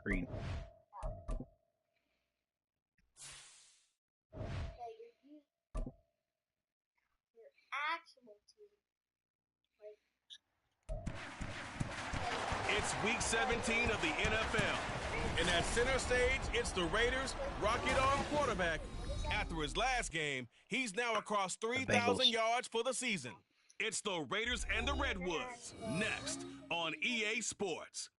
Green. It's week 17 of the NFL. And at center stage, it's the Raiders' Rocket Arm quarterback. After his last game, he's now across 3,000 yards for the season. It's the Raiders and the Redwoods, next on EA Sports.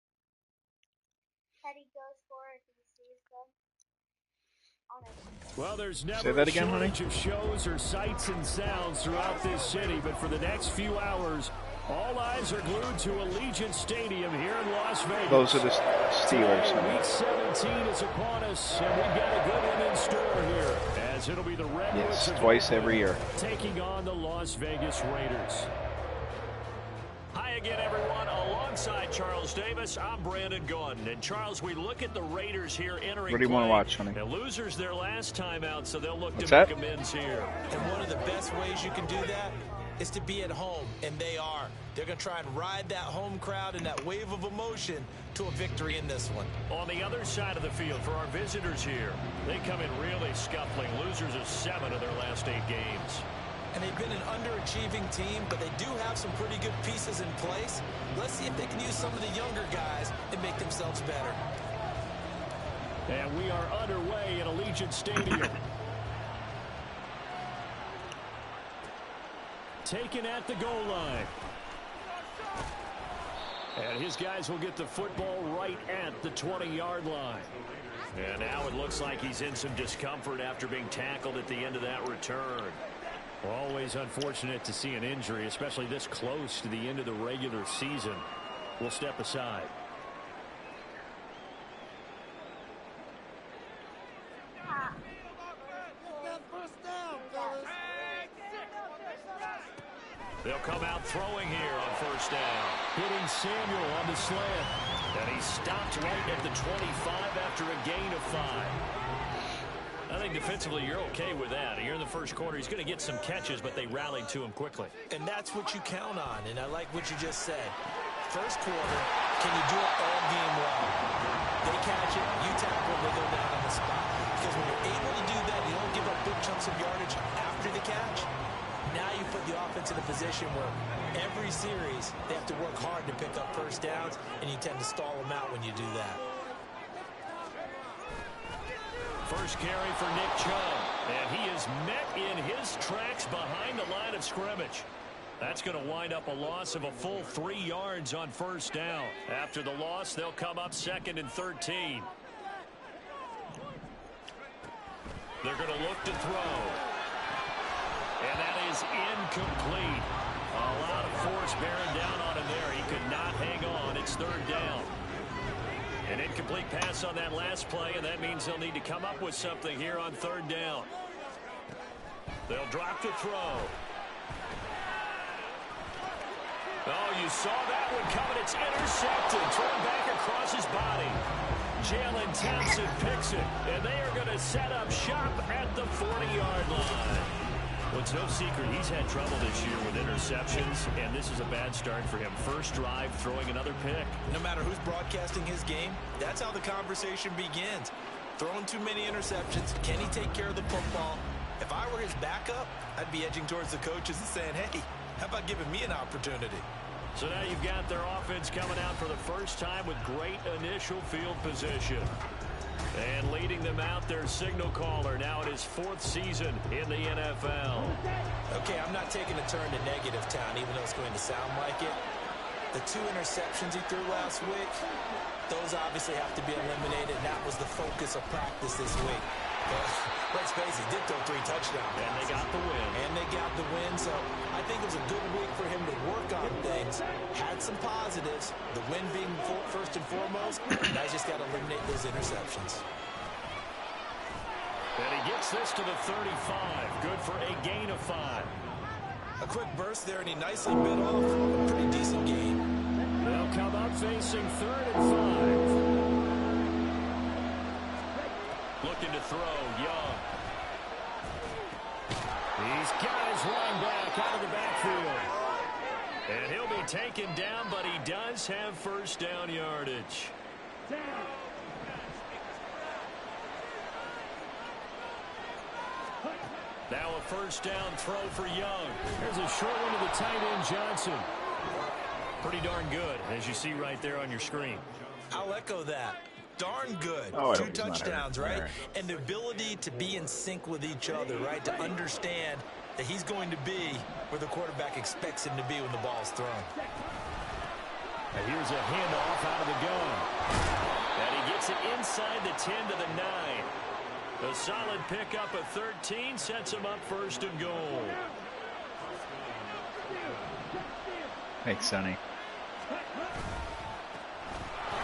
Well, there's never a shortage of shows or sights and sounds throughout this city, but for the next few hours, all eyes are glued to Allegiant Stadium here in Las Vegas. Those are the Steelers. Week 17 is upon us, and we've got a good one in store here, as it'll be the Redwoods twice every year taking on the Las Vegas Raiders. Hi again, everyone. Alongside Charles Davis, I'm Brandon Gordon. And Charles, we look at the Raiders here entering. What do you want to watch, honey? The losers their last time out, so they'll look What's to that? make amends here. And one of the best ways you can do that is to be at home, and they are. They're going to try and ride that home crowd and that wave of emotion to a victory in this one. On the other side of the field for our visitors here, they come in really scuffling. Losers of 7 of their last 8 games. And they've been an underachieving team, but they do have some pretty good pieces in place. Let's see if they can use some of the younger guys and make themselves better. And we are underway at Allegiant Stadium. Taken at the goal line. And his guys will get the football right at the 20-yard line. And now it looks like he's in some discomfort after being tackled at the end of that return. Always unfortunate to see an injury, especially this close to the end of the regular season. We'll step aside. They'll come out throwing here on first down. Hitting Samuel on the slant. And he stopped right at the 25 after a gain of 5. I think defensively you're okay with that. Here in the first quarter, he's going to get some catches, but they rallied to him quickly. And that's what you count on, and I like what you just said. First quarter, can you do it all game long? They catch it, you tackle, they go down on the spot. Because when you're able to do that, you don't give up big chunks of yardage after the catch. Now you put the offense in a position where every series they have to work hard to pick up first downs, and you tend to stall them out when you do that. First carry for Nick Chubb, and he is met in his tracks behind the line of scrimmage. That's going to wind up a loss of a full 3 yards on first down. After the loss, they'll come up 2nd and 13. They're going to look to throw. And that is incomplete. A lot of force bearing down on him there. He could not hang on. It's 3rd down. An incomplete pass on that last play, and that means they'll need to come up with something here on 3rd down. They'll drop the throw. Oh, you saw that one coming. It's intercepted. Thrown back across his body. Jalen Thompson picks it, and they are going to set up shop at the 40-yard line. Well, it's no secret he's had trouble this year with interceptions, and this is a bad start for him. First drive, throwing another pick. No matter who's broadcasting his game, that's how the conversation begins. Throwing too many interceptions, can he take care of the football? If I were his backup, I'd be edging towards the coaches and saying, hey, how about giving me an opportunity? So now you've got their offense coming out for the first time with great initial field position. And leading them out, their signal caller, now in his 4th season in the NFL. Okay, I'm not taking a turn to negative town, even though it's going to sound like it. The 2 interceptions he threw last week, those obviously have to be eliminated, and that was the focus of practice this week. But let's face it, he did throw 3 touchdowns. And they got the win. So I think it was a good week for him to work on things. Had some positives, the win being first and foremost. Now he's just got to eliminate those interceptions. And he gets this to the 35. Good for a gain of 5. A quick burst there, and he nicely bit off a pretty decent game. They'll come up facing 3rd and 5. Looking to throw, Young. He's got his running back out of the backfield. And he'll be taken down, but he does have first down yardage. Now a first down throw for Young. There's a short one to the tight end, Johnson. Pretty darn good, as you see right there on your screen. I'll echo that. Darn good. Oh, 2 touchdowns, right? And the ability to be in sync with each other, right? To understand that he's going to be where the quarterback expects him to be when the ball's thrown. And here's a handoff out of the gun. And he gets it inside the 10 to the 9. A solid pickup of 13 sets him up first and goal. Thanks, Sonny. And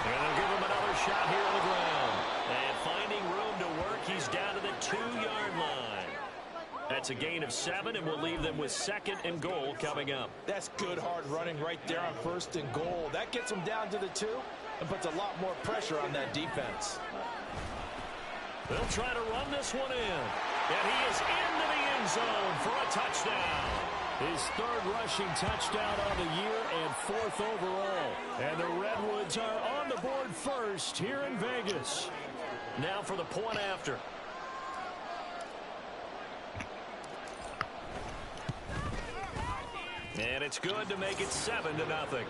they'll give him another shot here on the ground. And finding room to work, he's down to the 2-yard line. That's a gain of 7, and we'll leave them with 2nd and goal coming up. That's good hard running right there on 1st and goal. That gets them down to the 2 and puts a lot more pressure on that defense. They'll try to run this one in. And he is into the end zone for a touchdown. His 3rd rushing touchdown on the year and 4th overall. And the Redwoods are on the board first here in Vegas. Now for the point after. And it's good to make it 7-0.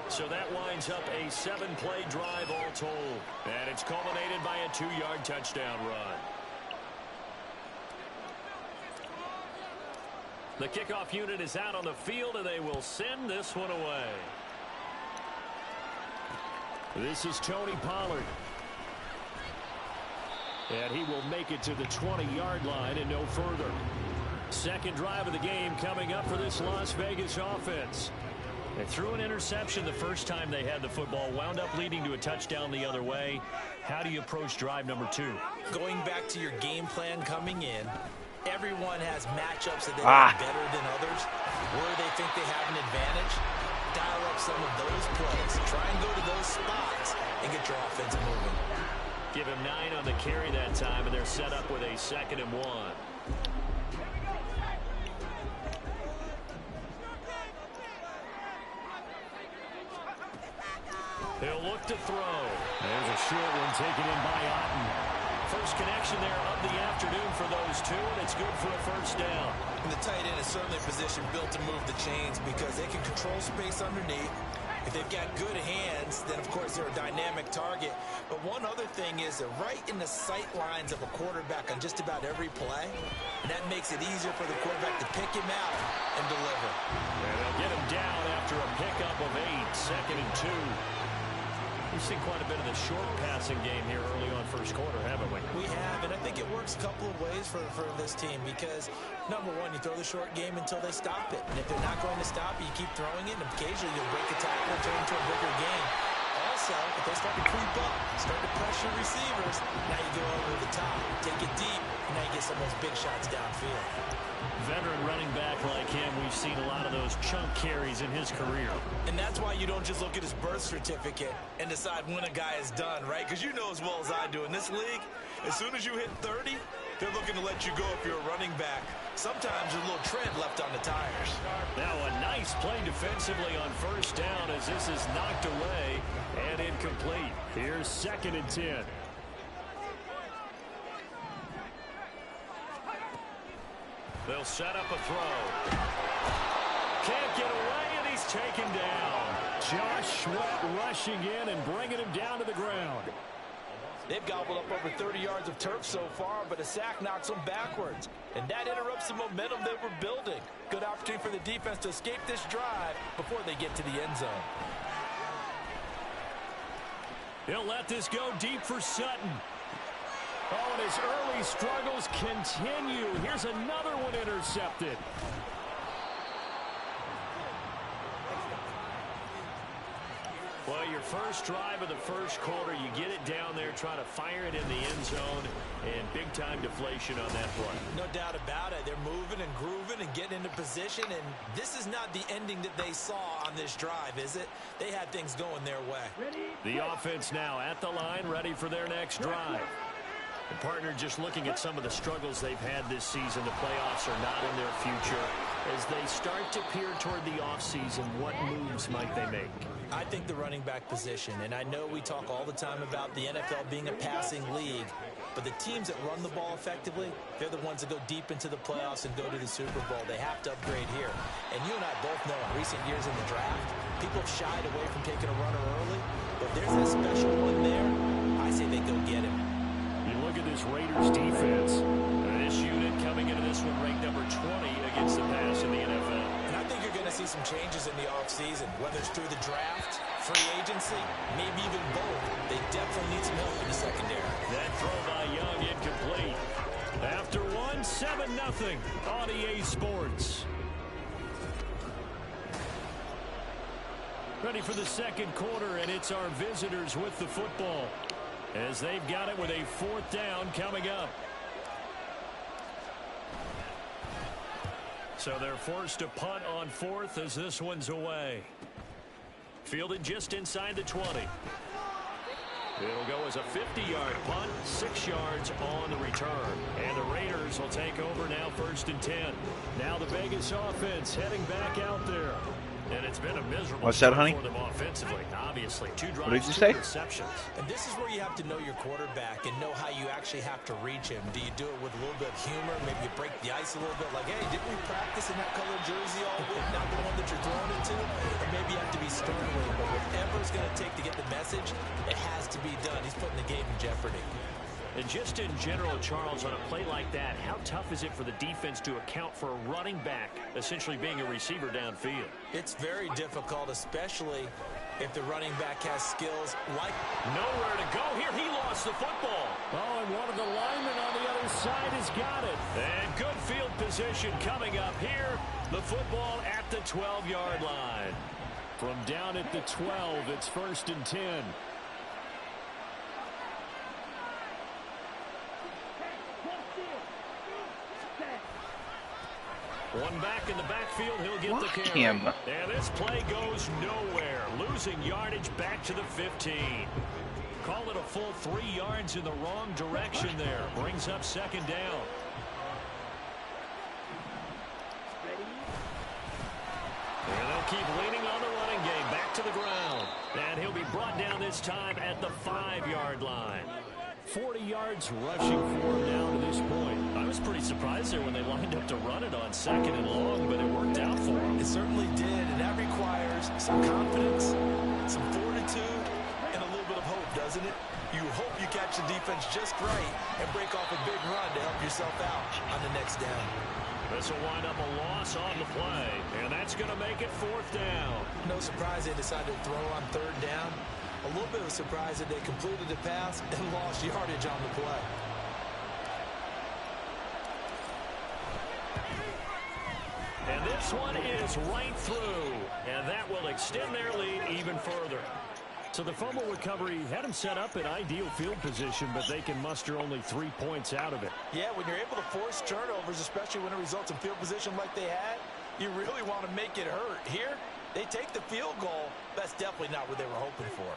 So that winds up a 7-play drive all told. And it's culminated by a 2-yard touchdown run. The kickoff unit is out on the field, and they will send this one away. This is Tony Pollard. And he will make it to the 20-yard line and no further. 2nd drive of the game coming up for this Las Vegas offense. They threw an interception the first time they had the football, wound up leading to a touchdown the other way. How do you approach drive number 2? Going back to your game plan coming in, everyone has matchups that they like better than others. Where they think they have an advantage, dial up some of those plays. Try and go to those spots and get your offense moving. Give him 9 on the carry that time, and they're set up with a 2nd and 1. He'll look to throw. There's a short one taken in by Otten. First connection there of the afternoon for those two, and it's good for a first down. And the tight end is certainly a position built to move the chains because they can control space underneath. If they've got good hands, then of course they're a dynamic target. But one other thing is they're right in the sight lines of a quarterback on just about every play. And that makes it easier for the quarterback to pick him out and deliver. And they'll get him down after a pickup of 8, 2nd and 2. We've seen quite a bit of the short passing game here early on first quarter, haven't we? We have, and I think it works a couple of ways for this team because, number one, you throw the short game until they stop it. And if they're not going to stop it, you keep throwing it, and occasionally you'll break a tackle and turn into a bigger game. Also, if they start to creep up, start to pressure receivers, now you go over the top, take it deep, and now you get some of those big shots downfield. Veteran running back like him, we've seen a lot of those chunk carries in his career. And that's why you don't just look at his birth certificate and decide when a guy is done, right? Because you know as well as I do, in this league, as soon as you hit 30, they're looking to let you go if you're a running back. Sometimes there's a little tread left on the tires. Now a nice play defensively on first down as this is knocked away and incomplete. Here's 2nd and 10. They'll set up a throw. Can't get away, and he's taken down. Josh Sweat rushing in and bringing him down to the ground. They've gobbled up over 30 yards of turf so far, but a sack knocks them backwards. And that interrupts the momentum they were building. Good opportunity for the defense to escape this drive before they get to the end zone. He'll let this go deep for Sutton. Oh, and his early struggles continue. Here's another one intercepted. Well, your first drive of the first quarter, you get it down there, try to fire it in the end zone, and big-time deflation on that play. No doubt about it. They're moving and grooving and getting into position, and this is not the ending that they saw on this drive, is it? They had things going their way. The offense now at the line, ready for their next drive. The partner just looking at some of the struggles they've had this season. The playoffs are not in their future. as they start to peer toward the offseason, what moves might they make? I think the running back position, and I know we talk all the time about the NFL being a passing league, but the teams that run the ball effectively, they're the ones that go deep into the playoffs and go to the Super Bowl. They have to upgrade here. And you and I both know in recent years in the draft, people have shied away from taking a runner early, but there's that special one there. I say they go get him. You look at this Raiders defense. This unit coming into this one ranked number 20 against the pass in the NFL. And I think you're going to see some changes in the offseason, whether it's through the draft, free agency, maybe even both. They definitely need some help in the secondary. That throw by Young incomplete. After one, 7-0 on EA Sports. Ready for the second quarter, and it's our visitors with the football as they've got it with a 4th down coming up. So they're forced to punt on 4th as this one's away. Fielded just inside the 20. It'll go as a 50-yard punt, 6 yards on the return. And the Raiders will take over now 1st and 10. Now the Vegas offense heading back out there. And it's been a miserable What's that, honey? for them offensively. Obviously, 2 drives, What did you 2 say? receptions. And this is where you have to know your quarterback and know how you actually have to reach him. Do you do it with a little bit of humor? Maybe you break the ice a little bit like, hey, didn't we practice in that colored jersey all week, not the one that you're throwing it to? Or maybe you have to be stern with him. But whatever it's going to take to get the message, it has to be done. He's putting the game in jeopardy. And just in general, Charles, on a play like that, how tough is it for the defense to account for a running back essentially being a receiver downfield? It's very difficult, especially if the running back has skills like... Nowhere to go here. He lost the football. Oh, and one of the linemen on the other side has got it. And good field position coming up here. The football at the 12-yard line. From down at the 12, it's 1st and 10. One back in the backfield, he'll get the carry. And this play goes nowhere. Losing yardage back to the 15. Call it a full 3 yards in the wrong direction there. Brings up 2nd down. And they'll keep leaning on the running game. Back to the ground. And he'll be brought down this time at the 5-yard line. 40 yards rushing for him now to this point. I was pretty surprised there when they lined up to run it on 2nd and long, but it worked out for him. It certainly did, and that requires some confidence, some fortitude, and a little bit of hope, doesn't it? You hope you catch the defense just right and break off a big run to help yourself out on the next down. This will wind up a loss on the play, and that's going to make it 4th down. No surprise they decided to throw on 3rd down. A little bit of a surprise that they completed the pass and lost yardage on the play. And this one is right through, and that will extend their lead even further. So the fumble recovery had them set up in ideal field position, but they can muster only 3 points out of it. Yeah, when you're able to force turnovers, especially when it results in field position like they had, you really want to make it hurt. Here, they take the field goal. That's definitely not what they were hoping for.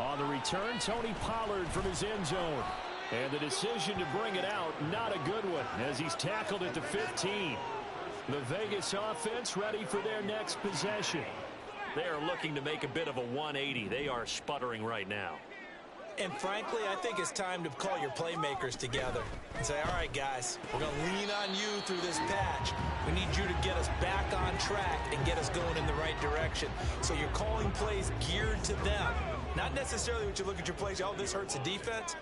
On the return, Tony Pollard from his end zone. And the decision to bring it out, not a good one, as he's tackled at the 15. The Vegas offense ready for their next possession. They are looking to make a bit of a 180. They are sputtering right now. And frankly, I think it's time to call your playmakers together and say, all right, guys, we're going to lean on you through this patch. We need you to get us back on track and get us going in the right direction. So you're calling plays geared to them. Not necessarily when you look at your plays, oh, this hurts the defense.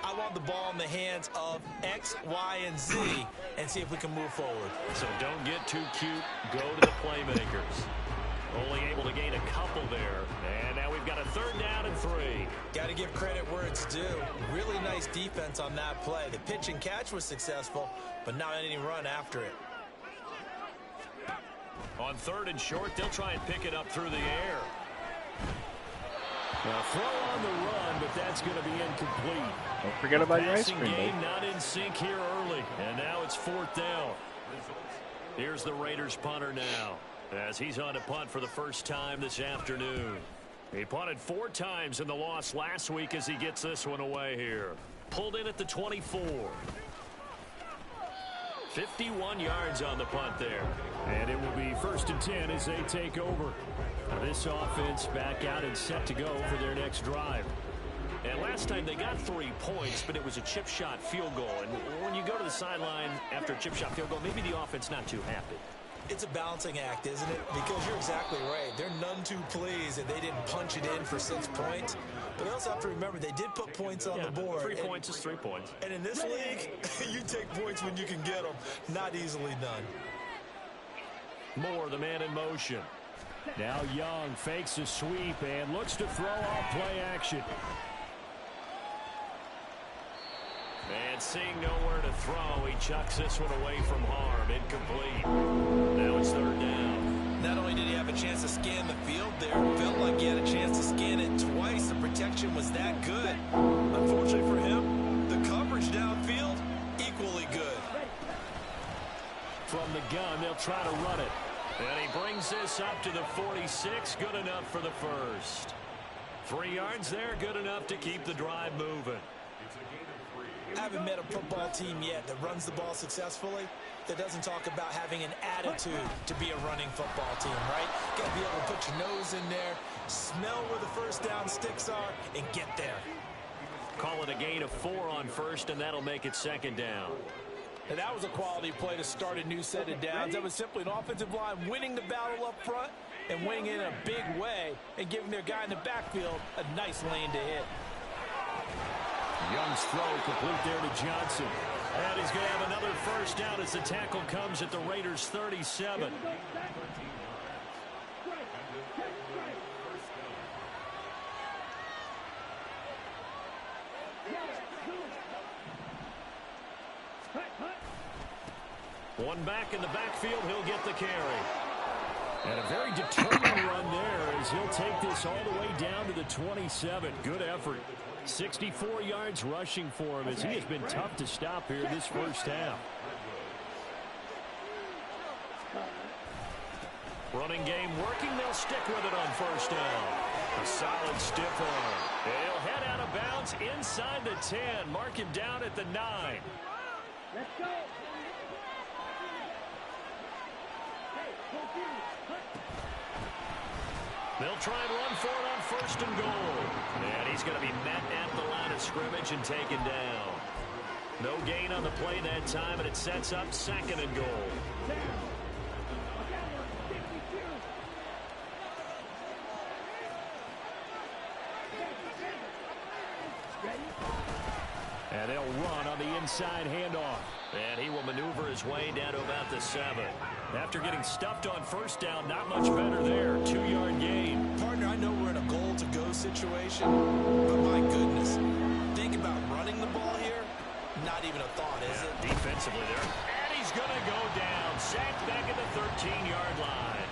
I want the ball in the hands of X, Y, and Z and see if we can move forward. So don't get too cute. Go to the playmakers. Only able to gain a couple there. And now we've got a 3rd down and 3. Got to give credit where it's due. Really nice defense on that play. The pitch and catch was successful, but not any run after it. On 3rd and short, they'll try and pick it up through the air. A throw on the run, but that's going to be incomplete. Don't forget about your ice Passing cream, game babe. not in sync here early, and now it's 4th down. Here's the Raiders punter now, as he's on to punt for the first time this afternoon. He punted 4 times in the loss last week as he gets this one away here. Pulled in at the 24. 51 yards on the punt there. And it will be 1st and 10 as they take over. Now this offense back out and set to go for their next drive. And last time they got 3 points, but it was a chip shot field goal. And when you go to the sideline after a chip shot field goal, maybe the offense not too happy. It's a balancing act, isn't it? Because you're exactly right. They're none too pleased that they didn't punch it in for 6 points. But they also have to remember they did put points on the board. 3 points is 3 points. And in this league, you take points when you can get them. Not easily done. Moore, the man in motion. Now Young fakes a sweep and looks to throw off play action. And seeing nowhere to throw, he chucks this one away from harm. Incomplete. Now it's 3rd down. Not only did he have a chance to scan the field there, it felt like he had a chance to scan it twice. The protection was that good. Unfortunately for him, the coverage downfield, equally good. From the gun, they'll try to run it. And he brings this up to the 46. Good enough for the first. 3 yards there, good enough to keep the drive moving. I haven't met a football team yet that runs the ball successfully that doesn't talk about having an attitude to be a running football team, right? Got to be able to put your nose in there, smell where the first down sticks are, and get there. Call it a gain of 4 on first, and that'll make it 2nd down. And that was a quality play to start a new set of downs. That was simply an offensive line winning the battle up front and winning it in a big way and giving their guy in the backfield a nice lane to hit. Young's throw complete there to Johnson. And he's going to have another first down as the tackle comes at the Raiders' 37. One back in the backfield, he'll get the carry. And a very determined run there as he'll take this all the way down to the 27. Good effort. 64 yards rushing for him as he has been tough to stop here this first half. Running game working. They'll stick with it on first down. A solid stiff arm. He'll head out of bounds inside the 10. Mark him down at the 9. Let's go. They'll try and run for it on 1st and goal. And he's going to be met at the line of scrimmage and taken down. No gain on the play that time, and it sets up 2nd and goal. And they'll run on the inside handoff. And he will maneuver his way down to about the 7. After getting stuffed on first down, not much better there. 2-yard gain. Partner, I know we're in a goal-to-go situation, but my goodness, think about running the ball here. Not even a thought, is it? Defensively there. And he's going to go down. Sacked back at the 13-yard line.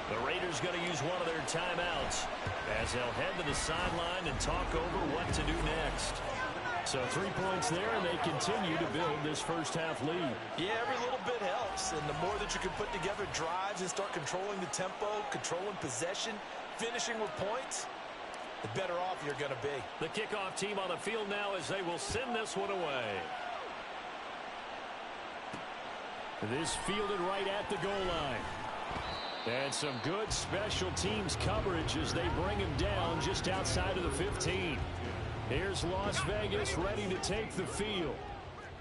The Raiders going to use one of their timeouts as they'll head to the sideline and talk over what to do next. So 3 points there, and they continue to build this first half lead. Yeah, every little bit helps, and the more that you can put together drives and start controlling the tempo, controlling possession, finishing with points, the better off you're going to be. The kickoff team on the field now as they will send this one away. This fielded right at the goal line. And some good special teams coverage as they bring him down just outside of the 15. Here's Las Vegas ready to take the field.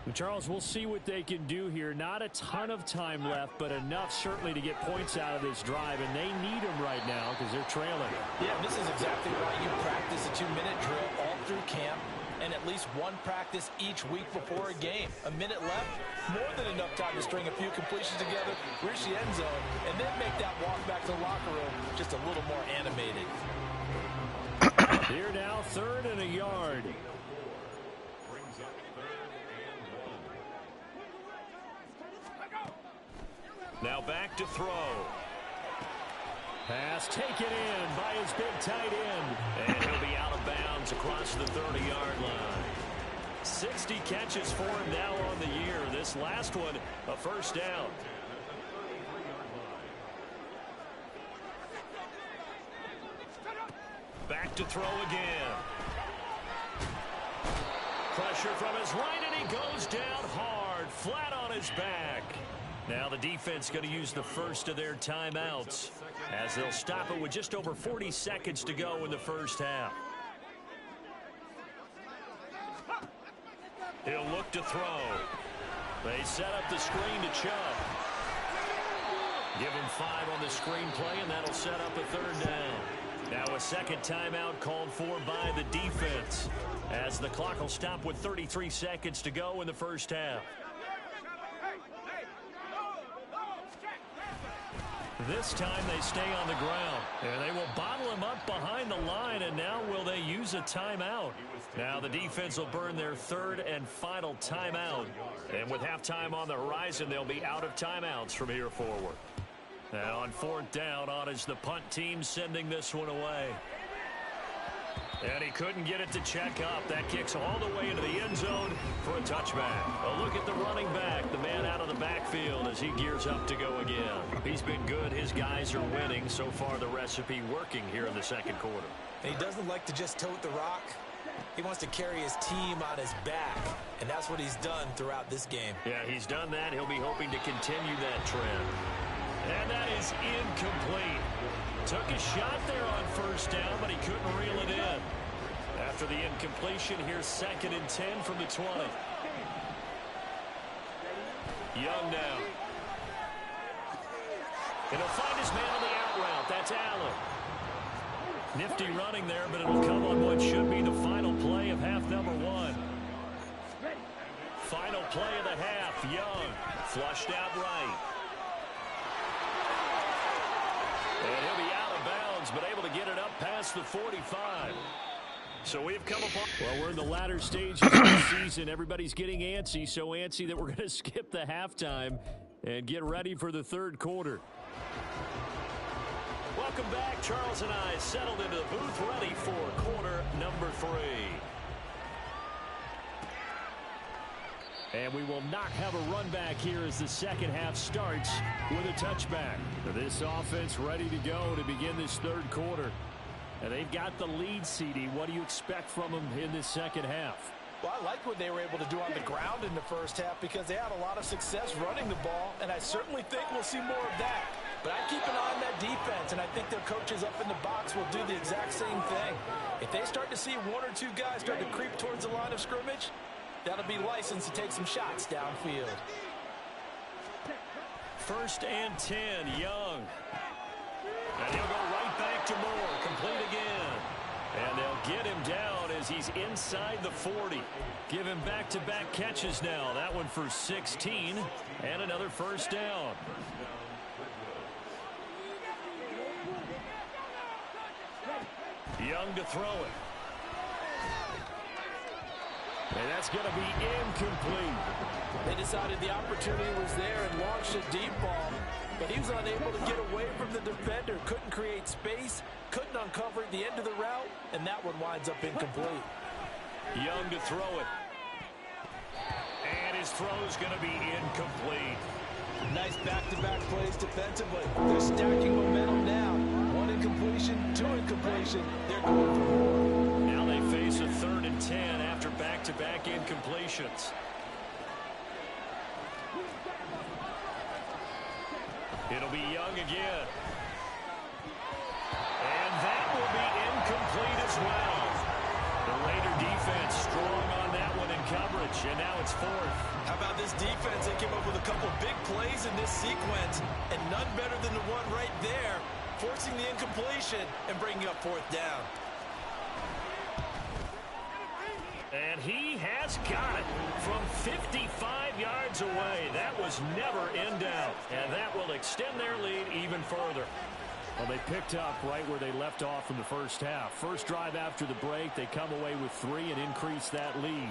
And Charles, we'll see what they can do here. Not a ton of time left, but enough certainly to get points out of this drive, and they need them right now because they're trailing. Yeah, this is exactly why you practice a 2-minute drill all through camp and at least one practice each week before a game. A minute left, more than enough time to string a few completions together, reach the end zone, and then make that walk back to the locker room just a little more animated. Here now, 3rd and a yard. Now back to throw. Pass taken in by his big tight end. And he'll be out of bounds across the 30-yard line. 60 catches for him now on the year. This last one, a first down. Back to throw again. Pressure from his right, and he goes down hard. guard flat on his back. Now the defense going to use the first of their timeouts as they'll stop it with just over 40 seconds to go in the first half. He'll look to throw. They set up the screen to Chubb. Give him 5 on the screenplay, and that'll set up a third down. Now a second timeout called for by the defense as the clock will stop with 33 seconds to go in the first half. This time they stay on the ground, and they will bottle him up behind the line, and now will they use a timeout? Now the defense will burn their third and final timeout, and with halftime on the horizon, they'll be out of timeouts from here forward. Now on fourth down, on is the punt team sending this one away. And he couldn't get it to check up. That kicks all the way into the end zone for a touchback. A look at the running back, the man out of the backfield as he gears up to go again. He's been good. His guys are winning. So far, the recipe working here in the second quarter. And he doesn't like to just tote the rock. He wants to carry his team on his back, and that's what he's done throughout this game. Yeah, he's done that. He'll be hoping to continue that trend. And that is incomplete. Took a shot there on first down, but he couldn't reel it in. After the incompletion, here's 2nd and 10 from the 20. Young now. And he'll find his man on the out route. That's Allen. Nifty running there, but it'll come on what should be the final play of half number 1. Final play of the half. Young flushed out right. And he'll be out of bounds, but able to get it up past the 45. So we've come upon... Well, we're in the latter stages of the season. Everybody's getting antsy, so antsy that we're going to skip the halftime and get ready for the third quarter. Welcome back. Charles and I settled into the booth ready for quarter number 3. And we will not have a run back here as the second half starts with a touchback. This offense ready to go to begin this third quarter. And they've got the lead, CD. What do you expect from them in this second half? Well, I like what they were able to do on the ground in the first half because they had a lot of success running the ball, and I certainly think we'll see more of that. But I keep an eye on that defense, and I think their coaches up in the box will do the exact same thing. If they start to see 1 or 2 guys start to creep towards the line of scrimmage, that'll be licensed to take some shots downfield. 1st and 10, Young. And he'll go right back to Moore, complete again. And they'll get him down as he's inside the 40. Give him back-to-back catches now. That one for 16 and another first down. Young to throw it. And that's going to be incomplete. They decided the opportunity was there and launched a deep ball, but he was unable to get away from the defender. Couldn't create space, couldn't uncover the end of the route, and that one winds up incomplete. Young to throw it. And his throw's going to be incomplete. Nice back-to-back plays defensively. They're stacking momentum now. 1 incompletion, 2 incompletion. They're going for more. Now they face a 3rd and 10 after back-to-back incompletions. It'll be Young again. And that will be incomplete as well. The Raider defense strong on that one in coverage, and now it's 4th. How about this defense? They came up with a couple big plays in this sequence, and none better than the one right there, forcing the incompletion and bringing up 4th down. And he has got it from 55 yards away. That was never in doubt, and that will extend their lead even further. Well, they picked up right where they left off in the first half. First drive after the break, they come away with 3 and increase that lead.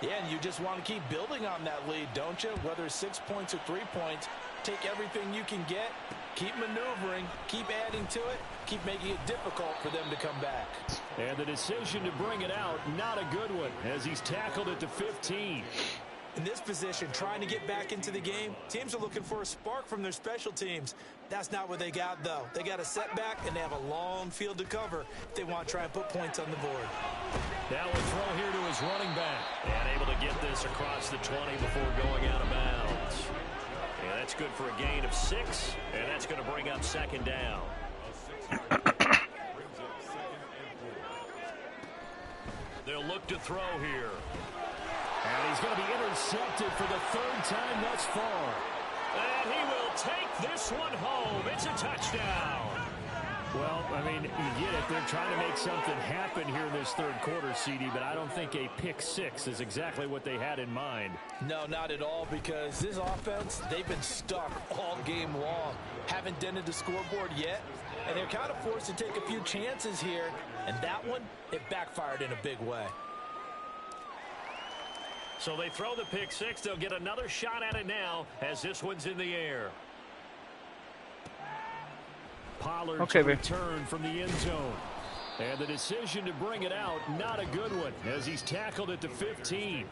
Yeah, and you just want to keep building on that lead, don't you? Whether it's 6 points or 3 points, take everything you can get, keep maneuvering, keep adding to it, keep making it difficult for them to come back. And the decision to bring it out, not a good one, as he's tackled at the 15. In this position, trying to get back into the game, teams are looking for a spark from their special teams. That's not what they got, though. They got a setback, and they have a long field to cover if they want to try and put points on the board. Now a throw here to his running back. And able to get this across the 20 before going out of bounds. And that's good for a gain of 6, and that's going to bring up second down. They'll look to throw here. And he's going to be intercepted for the 3rd time thus far. And he will take this one home. It's a touchdown. Well, I mean, you get it. They're trying to make something happen here in this 3rd quarter, CD, but I don't think a pick 6 is exactly what they had in mind. No, not at all, because this offense, they've been stuck all game long. Haven't dented the scoreboard yet, and they're kind of forced to take a few chances here, and that one, it backfired in a big way. So they throw the pick 6. They'll get another shot at it now as this one's in the air. Pollard to return from the end zone. And the decision to bring it out, not a good one, as he's tackled at the 15.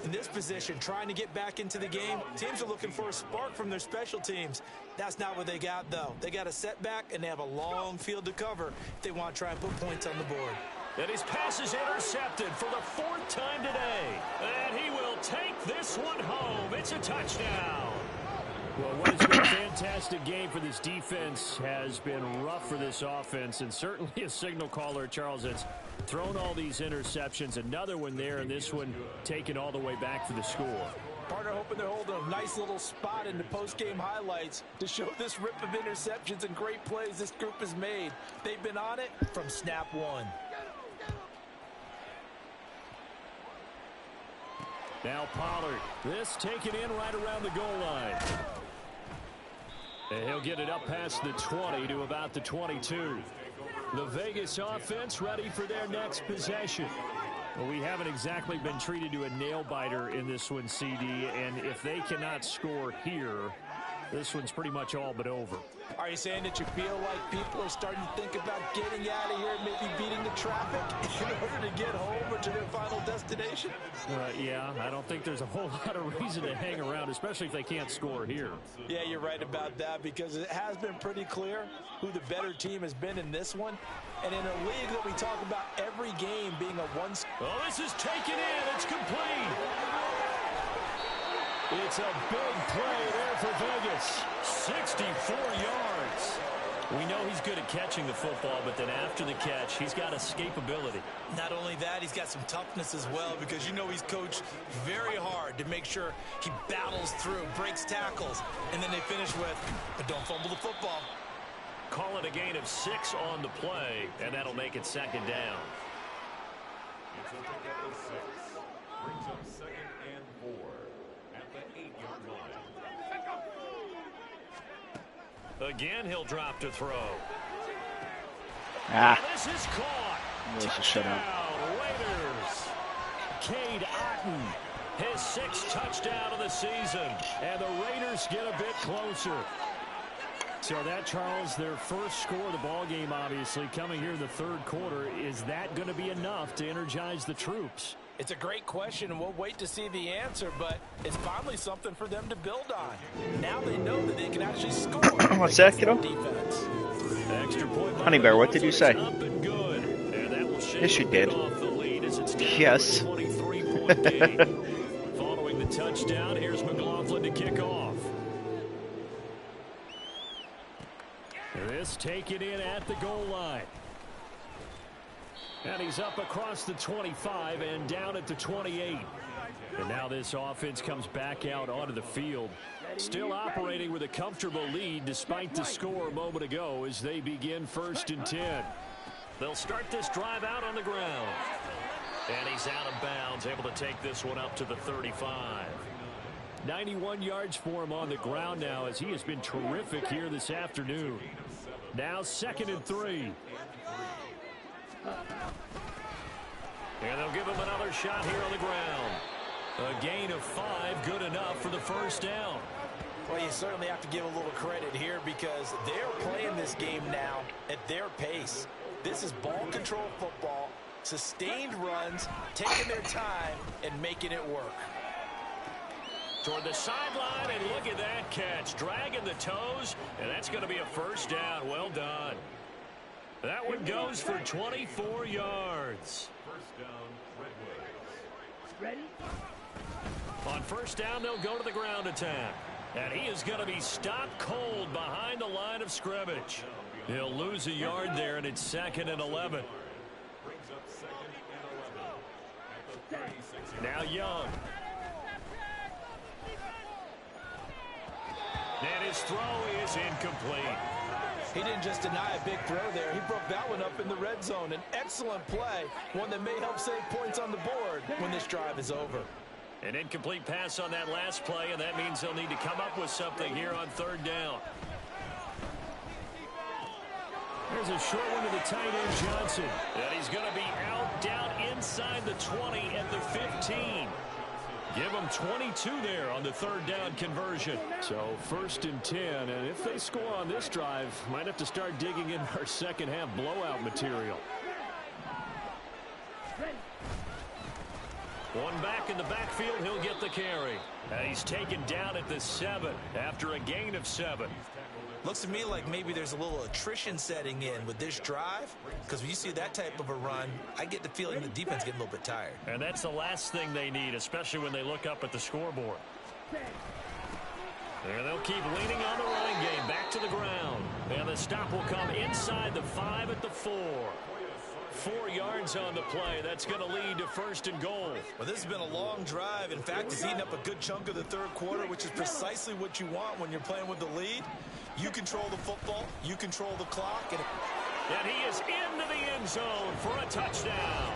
In this position, trying to get back into the game, teams are looking for a spark from their special teams. That's not what they got, though. They got a setback, and they have a long field to cover if they want to try and put points on the board. And his pass is intercepted for the 4th time today. And he will take this one home. It's a touchdown. Well, what has been a fantastic game for this defense has been rough for this offense, and certainly a signal caller, Charles, that's thrown all these interceptions. Another one there, and this one taken all the way back for the score. Partner hoping they're holding a nice little spot in the post-game highlights to show this rip of interceptions and great plays this group has made. They've been on it from snap one. Now Pollard, this taken in right around the goal line. And he'll get it up past the 20 to about the 22. The Vegas offense ready for their next possession. Well, we haven't exactly been treated to a nail-biter in this one, CD, and if they cannot score here, this one's pretty much all but over. Are you saying that you feel like people are starting to think about getting out of here and maybe beating the traffic in order to get home or to their final destination? Yeah, I don't think there's a whole lot of reason to hang around, especially if they can't score here. Yeah, you're right about that, because it has been pretty clear who the better team has been in this one. And in a league that we talk about every game being a one... Oh, this is taken in. It's complete. It's a big play there for Vegas. 64 yards. We know he's good at catching the football, but then after the catch, he's got escapability. Not only that, he's got some toughness as well, because you know he's coached very hard to make sure he battles through, breaks tackles, and then they finish with, but don't fumble the football. Call it a gain of 6 on the play, and that'll make it second down. Brings up 2nd and 4 at the 8-yard line. Again, he'll drop to throw. Ah. This is caught. Touchdown, Raiders. Cade Otton, his 6th touchdown of the season. And the Raiders get a bit closer. So that, Charles, their first score of the ball game, obviously, coming here in the 3rd quarter. Is that going to be enough to energize the troops? It's a great question, and we'll wait to see the answer, but it's finally something for them to build on. Now they know that they can actually score. What's that, kiddo? Defense. Extra point. Honey Bear, what did you say? Up and good. And that will shake Yes, you did. off the lead as it's down Yes. to a 23-point game. Following the touchdown, here's McLaughlin to kick off. This taken in at the goal line. And he's up across the 25 and down at the 28. And now this offense comes back out onto the field. Still operating with a comfortable lead despite the score a moment ago as they begin 1st and 10. They'll start this drive out on the ground. And he's out of bounds, able to take this one up to the 35. 91 yards for him on the ground now as he has been terrific here this afternoon. Now 2nd and 3. And they'll give him another shot here on the ground. A gain of 5, good enough for the 1st down. Well, you certainly have to give a little credit here, because they're playing this game now at their pace. This is ball control football, sustained runs, taking their time, and making it work. Toward the sideline, and look at that catch. Dragging the toes, and that's going to be a first down. Well done. That one goes for 24 yards. First down, Redwoods. Ready? On first down, they'll go to the ground attack. And he is going to be stopped cold behind the line of scrimmage. He'll lose a yard there, and it's 2nd and 11. Brings up 2nd and 11 at the 36. Now Young. And his throw is incomplete. He didn't just deny a big throw there. He broke that one up in the red zone. An excellent play, one that may help save points on the board when this drive is over. An incomplete pass on that last play, and that means they'll need to come up with something here on 3rd down. There's a short one to the tight end, Johnson. And he's going to be out down inside the 20 at the 15. Give them 22 there on the 3rd down conversion. So 1st and 10, and if they score on this drive, might have to start digging in our second half blowout material. One back in the backfield, he'll get the carry. And he's taken down at the 7 after a gain of 7. Looks to me like maybe there's a little attrition setting in with this drive, because when you see that type of a run, I get the feeling the defense getting a little bit tired. And that's the last thing they need, especially when they look up at the scoreboard. And they'll keep leaning on the running game back to the ground. And the stop will come inside the 5 at the 4. 4 yards on the play. That's going to lead to 1st and goal. Well, this has been a long drive. In fact, it's eaten up a good chunk of the 3rd quarter, which is precisely what you want when you're playing with the lead. You control the football, you control the clock. And he is into the end zone for a touchdown.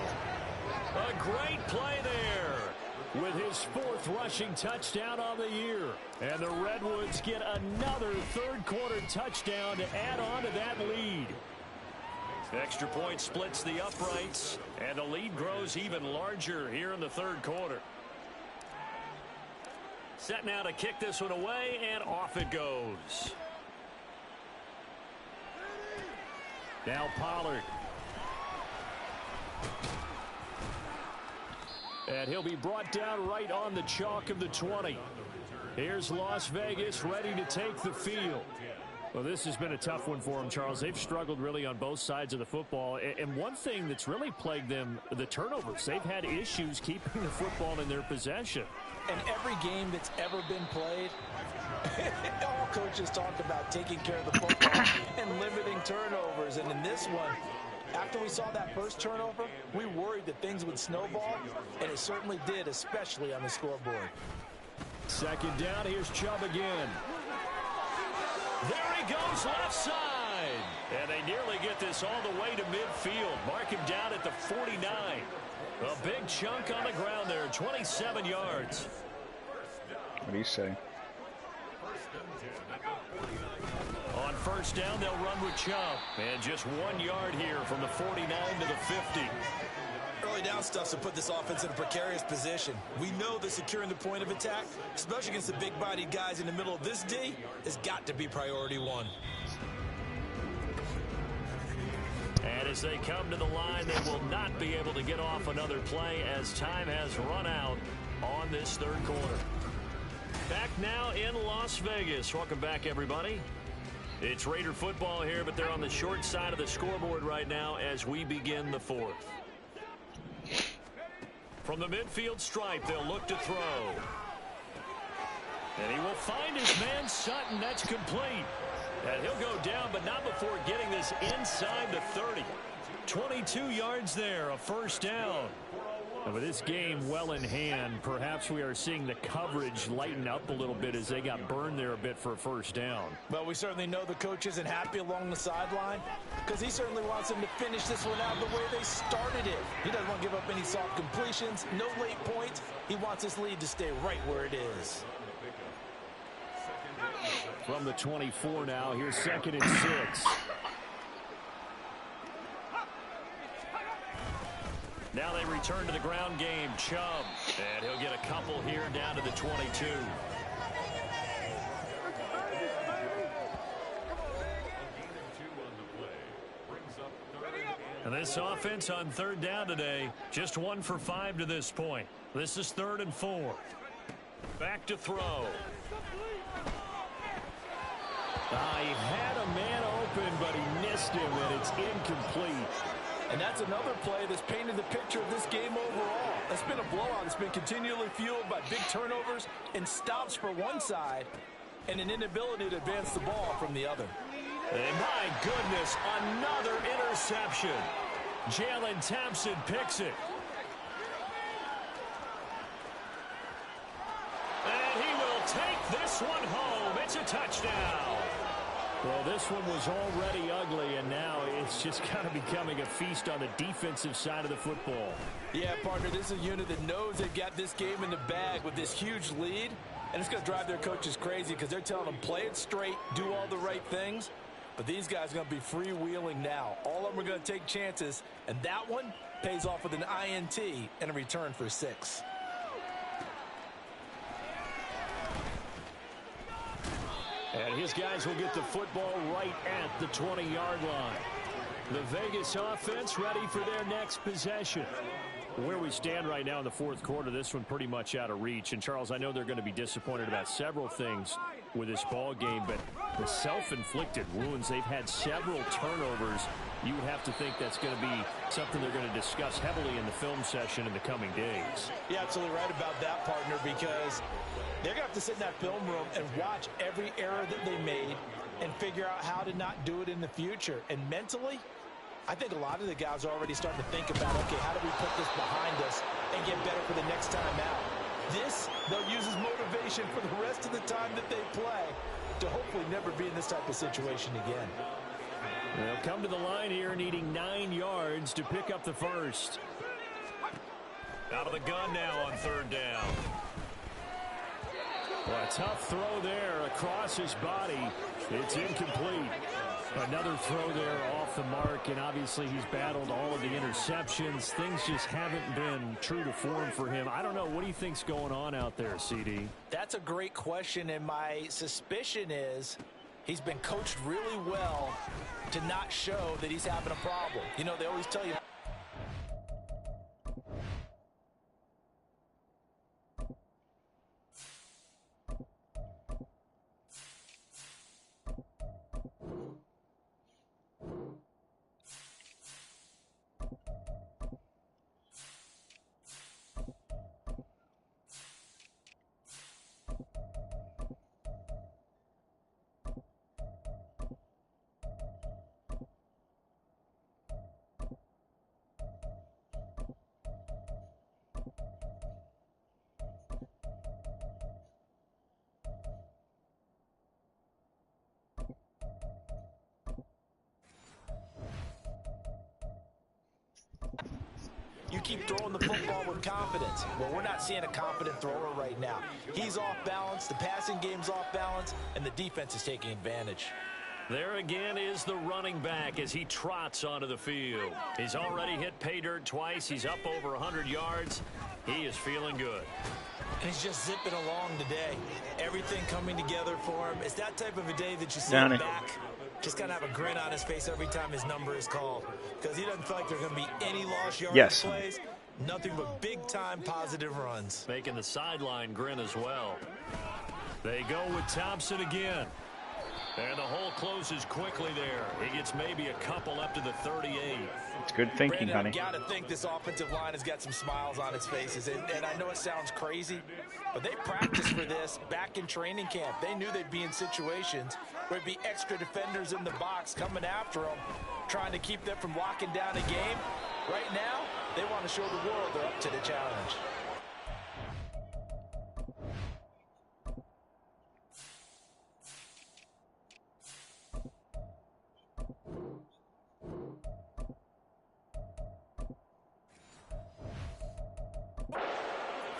A great play there. With his 4th rushing touchdown on the year. And the Redwoods get another 3rd quarter touchdown to add on to that lead. Extra point splits the uprights, and the lead grows even larger here in the 3rd quarter. Set now to kick this one away, and off it goes. Now Pollard. And he'll be brought down right on the chalk of the 20. Here's Las Vegas ready to take the field. Well, this has been a tough one for them, Charles. They've struggled really on both sides of the football. And one thing that's really plagued them, the turnovers. They've had issues keeping the football in their possession. And every game that's ever been played, all coaches talk about taking care of the football and limiting turnovers. And in this one, after we saw that first turnover, we worried that things would snowball, and it certainly did, especially on the scoreboard. 2nd down, here's Chubb again. There he goes left side. And they nearly get this all the way to midfield. Mark him down at the 49. A big chunk on the ground there, 27 yards. What do you say? On 1st down, they'll run with Chubb. And just 1 yard here from the 49 to the 50. Early down stuff to put this offense in a precarious position. We know that securing the point of attack, especially against the big-bodied guys in the middle of this D, has got to be priority 1. And as they come to the line, they will not be able to get off another play as time has run out on this 3rd quarter. Back now in Las Vegas. Welcome back, everybody. It's Raider football here, but they're on the short side of the scoreboard right now as we begin the 4th. From the midfield stripe, they'll look to throw. And he will find his man Sutton. That's complete. And he'll go down, but not before getting this inside the 30. 22 yards there, a 1st down. And with this game well in hand, perhaps we are seeing the coverage lighten up a little bit as they got burned there a bit for a 1st down. Well, we certainly know the coach isn't happy along the sideline because he certainly wants them to finish this one out the way they started it. He doesn't want to give up any soft completions, no late points. He wants his lead to stay right where it is. From the 24 now, here's 2nd and 6. Now they return to the ground game. Chubb. And he'll get a couple here down to the 22. And this offense on 3rd down today, just 1 for 5 to this point. This is 3rd and 4. Back to throw. He had a man open, but he missed him, and it's incomplete. And that's another play that's painted the picture of this game overall. It's been a blowout. It's been continually fueled by big turnovers and stops for one side and an inability to advance the ball from the other. And my goodness, another interception. Jalen Thompson picks it. And he will take this one home. It's a touchdown. Well, this one was already ugly, and now it's just kind of becoming a feast on the defensive side of the football. Yeah, partner, this is a unit that knows they've got this game in the bag with this huge lead, and it's going to drive their coaches crazy because they're telling them play it straight, do all the right things, but these guys are going to be freewheeling now. All of them are going to take chances, and that one pays off with an INT and a return for 6. And his guys will get the football right at the 20-yard line. The Vegas offense ready for their next possession. Where we stand right now in the fourth quarter, this one pretty much out of reach. And, Charles, I know they're going to be disappointed about several things with this ball game, but the self-inflicted wounds, they've had several turnovers. You would have to think that's going to be something they're going to discuss heavily in the film session in the coming days. You're absolutely right about that, partner, because they're going to have to sit in that film room and watch every error that they made and figure out how to not do it in the future. And mentally, I think a lot of the guys are already starting to think about, okay, how do we put this behind us and get better for the next time out? This, they'll use as motivation for the rest of the time that they play to hopefully never be in this type of situation again. They'll come to the line here needing 9 yards to pick up the first. Out of the gun now on third down. Well, a tough throw there across his body. It's incomplete. Another throw there off the mark, and obviously he's battled all of the interceptions. Things just haven't been true to form for him. I don't know. What do you think's going on out there, CD? That's a great question, and my suspicion is he's been coached really well to not show that he's having a problem. You know, they always tell you. You keep throwing the football with confidence. Well, we're not seeing a confident thrower right now. He's off balance, the passing game's off balance, and the defense is taking advantage. There again is the running back as he trots onto the field. He's already hit pay dirt twice. He's up over 100 yards. He is feeling good. And he's just zipping along today. Everything coming together for him. It's that type of a day that you sit back, just kind of have a grin on his face every time his number is called. Because he doesn't feel like there's going to be any lost yardage plays. Nothing but big-time positive runs. Making the sideline grin as well. They go with Thompson again. And the hole closes quickly there. He gets maybe a couple up to the 38. It's good thinking, Brandon, honey. I've got to think this offensive line has got some smiles on its faces. And I know it sounds crazy, but they practiced for this back in training camp. They knew they'd be in situations where it'd be extra defenders in the box coming after them, trying to keep them from locking down a game. Right now, they want to show the world they're up to the challenge.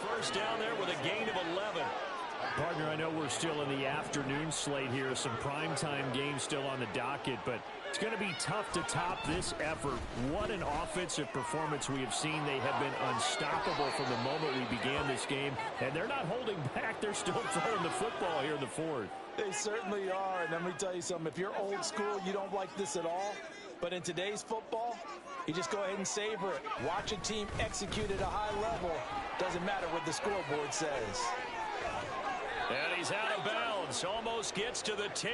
First down there with a gain of 11. Partner, I know we're still in the afternoon slate here. Some primetime games still on the docket, but it's going to be tough to top this effort. What an offensive performance we have seen. They have been unstoppable from the moment we began this game, and they're not holding back. They're still throwing the football here in the fourth. They certainly are, and let me tell you something. If you're old school, you don't like this at all. But in today's football, you just go ahead and savor it. Watch a team execute at a high level. Doesn't matter what the scoreboard says. he's out of bounds. Almost gets to the 10.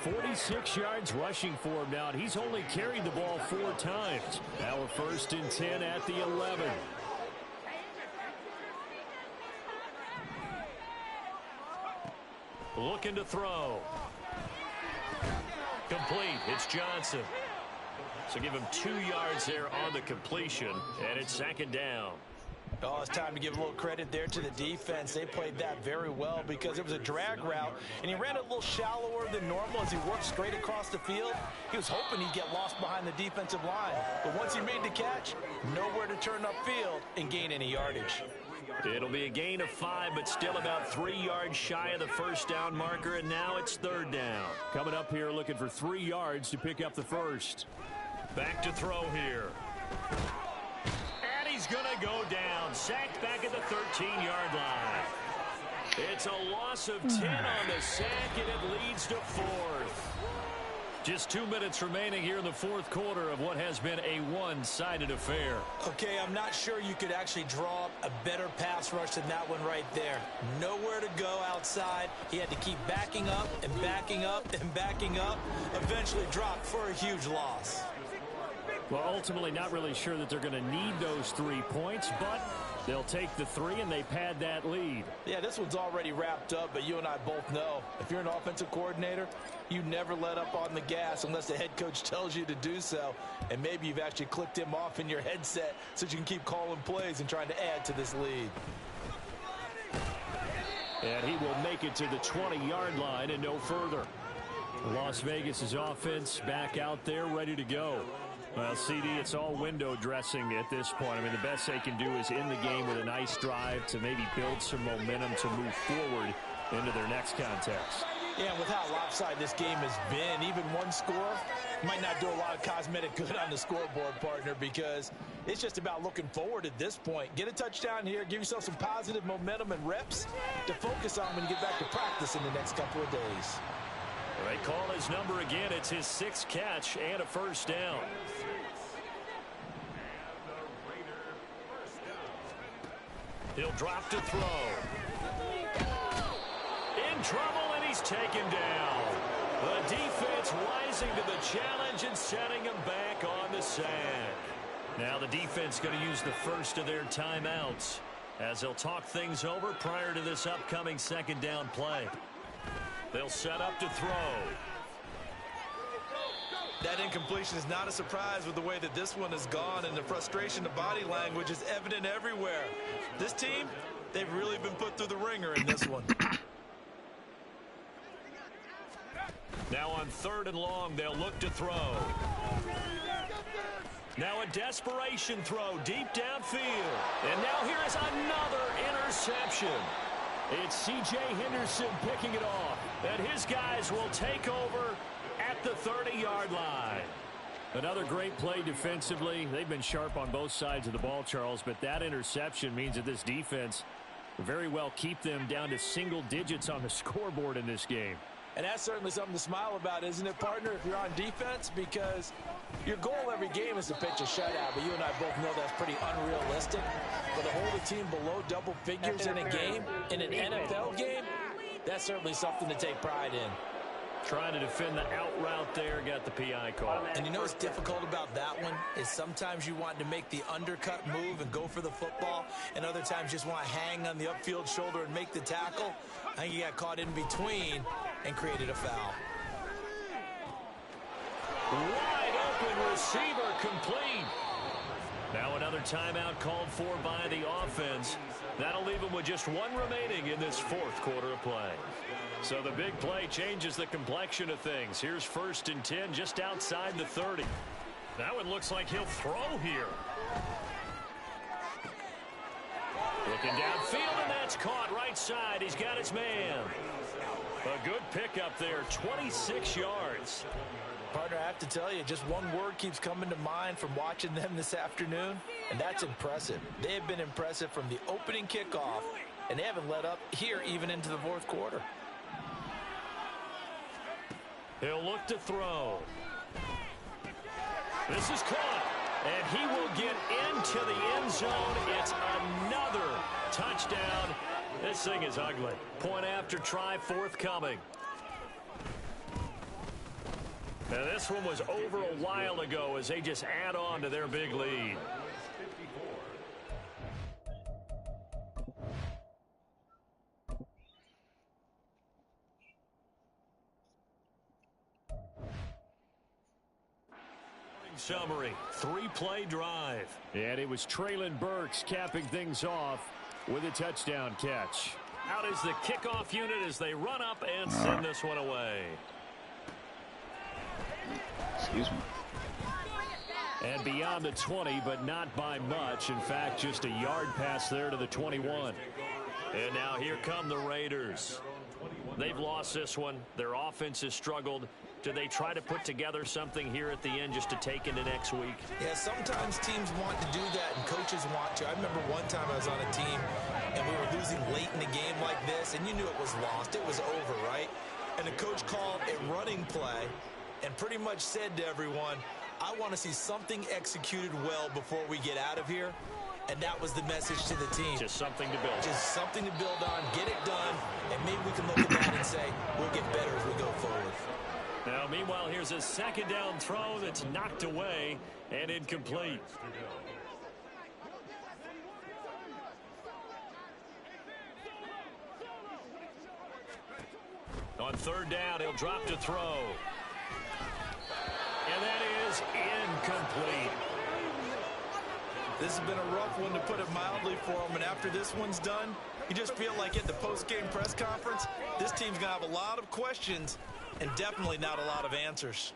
46 yards rushing for him now. He's only carried the ball 4 times. Now a 1st and 10 at the 11. Looking to throw. Complete. It's Johnson. So give him 2 yards there on the completion, and it's 2nd down. Oh, it's time to give a little credit there to the defense. They played that very well because it was a drag route, and he ran it a little shallower than normal as he worked straight across the field. He was hoping he'd get lost behind the defensive line. But once he made the catch, nowhere to turn upfield and gain any yardage. It'll be a gain of 5, but still about 3 yards shy of the 1st down marker, and now it's 3rd down. Coming up here looking for 3 yards to pick up the 1st. Back to throw here. And he's going to go down. Sacked back at the 13-yard line. It's a loss of 10 on the sack, and it leads to 4th. Just 2 minutes remaining here in the 4th quarter of what has been a one-sided affair. Okay, I'm not sure you could actually draw up a better pass rush than that one right there. Nowhere to go outside. He had to keep backing up and backing up and backing up. Eventually dropped for a huge loss. Well, ultimately not really sure that they're going to need those 3 points, but they'll take the 3 and they pad that lead. Yeah, this one's already wrapped up, but you and I both know if you're an offensive coordinator, you never let up on the gas unless the head coach tells you to do so. And maybe you've actually clicked him off in your headset so you can keep calling plays and trying to add to this lead. And he will make it to the 20-yard line and no further. Las Vegas' offense back out there ready to go. Well, CD, it's all window dressing at this point. I mean, the best they can do is end the game with a nice drive to maybe build some momentum to move forward into their next contest. Yeah, with how lopsided this game has been, even one score might not do a lot of cosmetic good on the scoreboard, partner, because it's just about looking forward at this point. Get a touchdown here, give yourself some positive momentum and reps to focus on when you get back to practice in the next couple of days. They call his number again. It's his 6th catch and a 1st down. He'll drop to throw. In trouble, and he's taken down. The defense rising to the challenge and setting him back on the sack. Now the defense going to use the first of their timeouts as they'll talk things over prior to this upcoming 2nd down play. They'll set up to throw. That incompletion is not a surprise with the way that this one has gone, and the frustration, the body language is evident everywhere. This team, they've really been put through the ringer in this one. Now on 3rd and long, they'll look to throw. Now a desperation throw deep downfield. And now here is another interception. It's C.J. Henderson picking it off. And his guys will take over at the 30-yard line. Another great play defensively. They've been sharp on both sides of the ball, Charles, but that interception means that this defense very well keep them down to single digits on the scoreboard in this game. And that's certainly something to smile about, isn't it, partner, if you're on defense? Because your goal every game is to pitch a shutout, but you and I both know that's pretty unrealistic. But to hold a team below double figures in a game, in an NFL game, that's certainly something to take pride in. Trying to defend the out route there, got the PI call. And you know what's difficult about that one is sometimes you want to make the undercut move and go for the football, and other times just want to hang on the upfield shoulder and make the tackle. I think he got caught in between and created a foul. Wide open receiver complete. Now another timeout called for by the offense. That'll leave them with just 1 remaining in this 4th quarter of play. So the big play changes the complexion of things. Here's 1st and 10 just outside the 30. That one looks like he'll throw here. Looking downfield, and that's caught right side. He's got his man. A good pickup there, 26 yards. Partner, I have to tell you, just one word keeps coming to mind from watching them this afternoon, and that's impressive. They have been impressive from the opening kickoff, and they haven't let up here even into the 4th quarter. He'll look to throw. This is caught, and he will get into the end zone. It's another touchdown This thing is ugly. Point after try forthcoming. Now this one was over a while ago as they just add on to their big lead. Summary, 3-play drive. And it was Traylon Burks capping things off with a touchdown catch. Out is the kickoff unit as they run up and send this one away. Excuse me. And beyond the 20, but not by much. In fact, just a yard pass there to the 21. And now here come the Raiders. They've lost this one. Their offense has struggled. Do they try to put together something here at the end just to take into next week? Yeah, sometimes teams want to do that and coaches want to. I remember one time I was on a team and we were losing late in the game like this, and you knew it was lost. It was over, right? And the coach called a running play and pretty much said to everyone, I want to see something executed well before we get out of here. And that was the message to the team. Just something to build. Just something to build on, get it done, and maybe we can look at that and say, we'll get better as we go forward. Now, meanwhile, here's a second down throw that's knocked away and incomplete. On third down, he'll drop to throw. And that is incomplete. This has been a rough one, to put it mildly, for him. And after this one's done, you just feel like at the post-game press conference, this team's going to have a lot of questions and definitely not a lot of answers.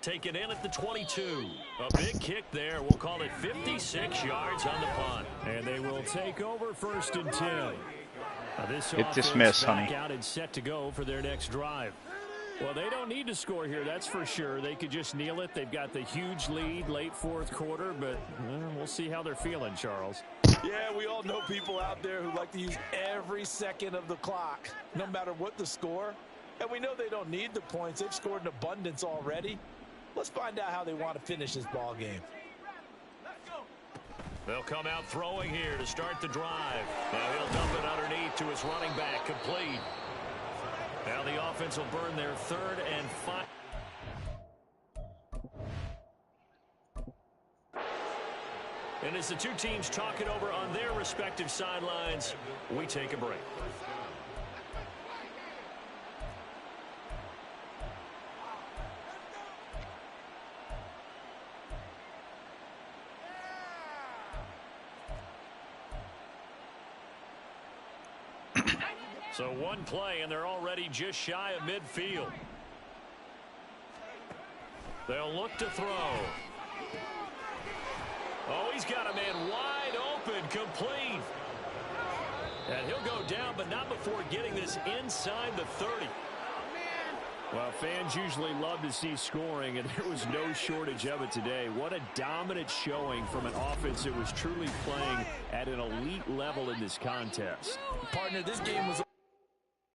Taken in at the 22. A big kick there. We'll call it 56 yards on the punt. And they will take over 1st and 10. Now this Get offense dismissed, back honey. out and set to go for their next drive. Well, they don't need to score here, that's for sure. They could just kneel it. They've got the huge lead late 4th quarter, but we'll see how they're feeling, Charles. Yeah, we all know people out there who like to use every second of the clock, no matter what the score. And we know they don't need the points. They've scored in abundance already. Let's find out how they want to finish this ball game. They'll come out throwing here to start the drive. Now he'll dump it underneath to his running back, complete. Now the offense will burn their 3rd and 5. And as the two teams talk it over on their respective sidelines, we take a break. So one play, and they're already just shy of midfield. They'll look to throw. Oh, he's got a man wide open, complete. And he'll go down, but not before getting this inside the 30. Well, fans usually love to see scoring, and there was no shortage of it today. What a dominant showing from an offense that was truly playing at an elite level in this contest. Partner, this game was